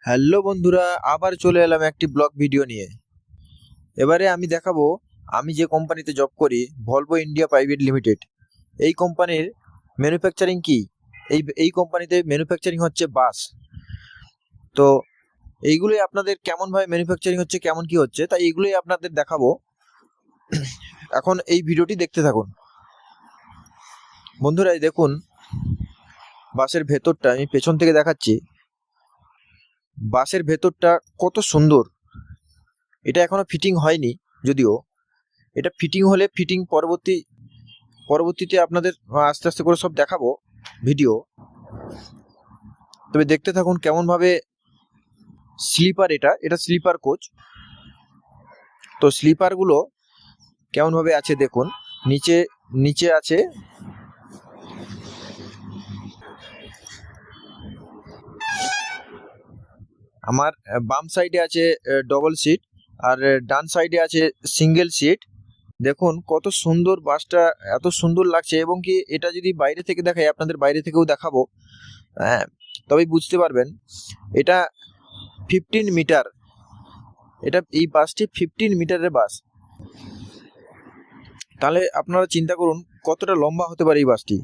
Hello বন্ধুরা, আবার চলে এলাম একটি ব্লগ ভিডিও নিয়ে। এবারে আমি দেখাবো আমি যে কোম্পানিতে জব করি, ভলভো ইন্ডিয়া প্রাইভেট লিমিটেড। এই কোম্পানির ম্যানুফ্যাকচারিং কি, এই কোম্পানিতে ম্যানুফ্যাকচারিং হচ্ছে বাস। তো এইগুলোই আপনাদের কেমনভাবে ম্যানুফ্যাকচারিং হচ্ছে, কেমন কি হচ্ছে, তাই এইগুলোই আপনাদের দেখাবো। এখন এই ভিডিওটি দেখতে থাকুন বন্ধুরা। এই দেখুন বাসের ভেতরটা, আমি পেছন থেকে দেখাচ্ছি। বাসের ভেতরটা কত সুন্দর। এটা এখনো ফিটিং হয়নি, যদিও এটা ফিটিং হলে পরবর্তীতে আপনাদের আস্তে আস্তে করে সব দেখাবো ভিডিও। তবে দেখতে থাকুন কেমন ভাবে স্লিপার, এটা স্লিপার কোচ। তো স্লিপারগুলো কেমন ভাবে আছে দেখুন। নিচে নিচে আছে আমার, বাম সাইডে আছে ডবল সিট, আর ডান সাইডে আছে সিঙ্গেল সিট। দেখুন কত সুন্দর বাসটা, এত সুন্দর লাগছে। এবং কি এটা যদি বাইরে থেকে দেখাই, আপনাদের বাইরে থেকেও দেখাবো, হ্যাঁ, তবেই বুঝতে পারবেন। এটা 15 মিটার, এই বাসটি 15 মিটারের বাস। তাহলে আপনারা চিন্তা করুন কতটা লম্বা হতে পারে এই বাসটি।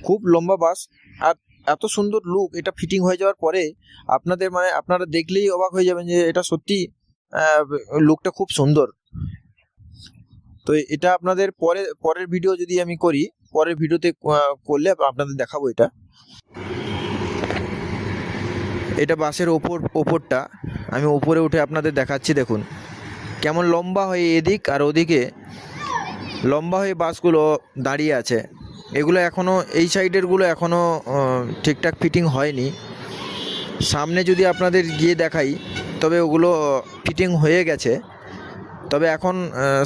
খুব লম্বা বাস, আর এত সুন্দর লুক। এটা ফিটিং হয়ে যাওয়ার পরে আপনারা দেখলেই অবাক হয়ে যাবেন যে এটা সত্যি লুকটা খুব সুন্দর। তো এটা আপনাদের পরের ভিডিও যদি আমি করি, পরের ভিডিওতে করলে আপনাদের দেখাবো। এটা বাসের ওপরটা আমি উপরে উঠে আপনাদের দেখাচ্ছি। দেখুন কেমন লম্বা হয়ে এদিক আর ওদিকে লম্বা হয়ে বাসগুলো দাঁড়িয়ে আছে। এগুলো এখনও, এই সাইডেরগুলো এখনও ঠিকঠাক ফিটিং হয়নি। সামনে যদি আপনাদের গিয়ে দেখাই, তবে ওগুলো ফিটিং হয়ে গেছে। তবে এখন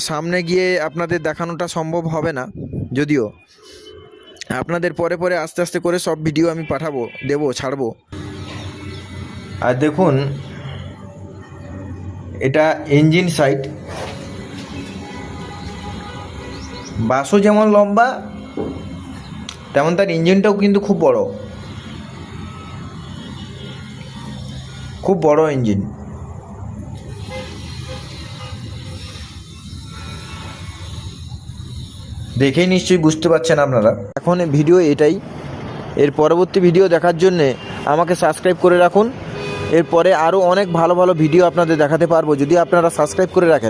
সামনে গিয়ে আপনাদের দেখানোটা সম্ভব হবে না, যদিও আপনাদের পরে আস্তে আস্তে করে সব ভিডিও আমি ছাড়বো। আর দেখুন এটা ইঞ্জিন সাইড। বাসও যেমন লম্বা, তেমন তার ইঞ্জিনটাও কিন্তু খুব বড় ইঞ্জিন। দেখেই নিশ্চয়ই বুঝতে পারছেন আপনারা। এখন ভিডিও এটাই। এর পরবর্তী ভিডিও দেখার জন্যে আমাকে সাবস্ক্রাইব করে রাখুন। এরপরে আরও অনেক ভালো ভালো ভিডিও আপনাদের দেখাতে পারবো যদি আপনারা সাবস্ক্রাইব করে রাখেন।